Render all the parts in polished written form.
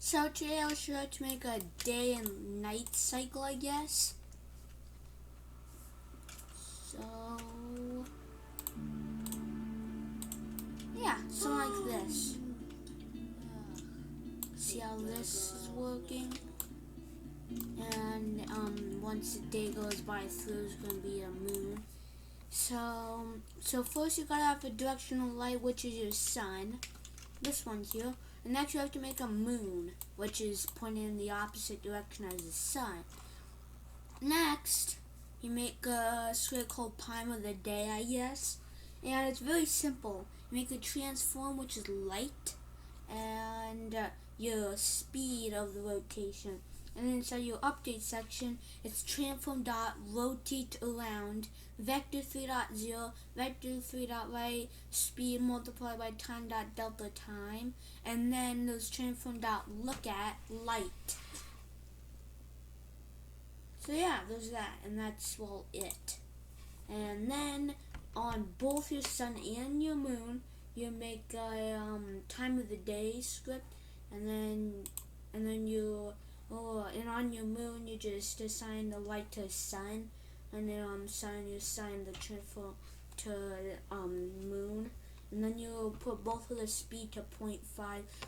So today I'll show you how to make a day and night cycle, I guess. So yeah, something like this. See how this is working? And once the day goes by through, there's gonna be a moon. So first you gotta have a directional light, which is your sun. This one here. And next you have to make a moon, which is pointing in the opposite direction as the sun. Next, you make a square called time of the day, I guess. And it's very simple. You make the transform, which is light, and your speed of the rotation. And then inside your update section, it's transform dot rotate around vector 3.0 vector 3.right speed multiplied by time dot delta time, and then there's transform dot look at light. So yeah, there's that, and that's it. And then on both your sun and your moon, you make a time of the day script, and then you. And on your moon, you just assign the light to sun, and then on sun, you assign the transform to moon, and then you put both of the speed to 0.5,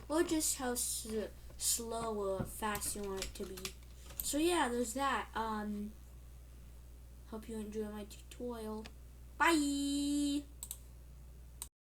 or just how slow or fast you want it to be. So yeah, there's that. Hope you enjoy my tutorial. Bye!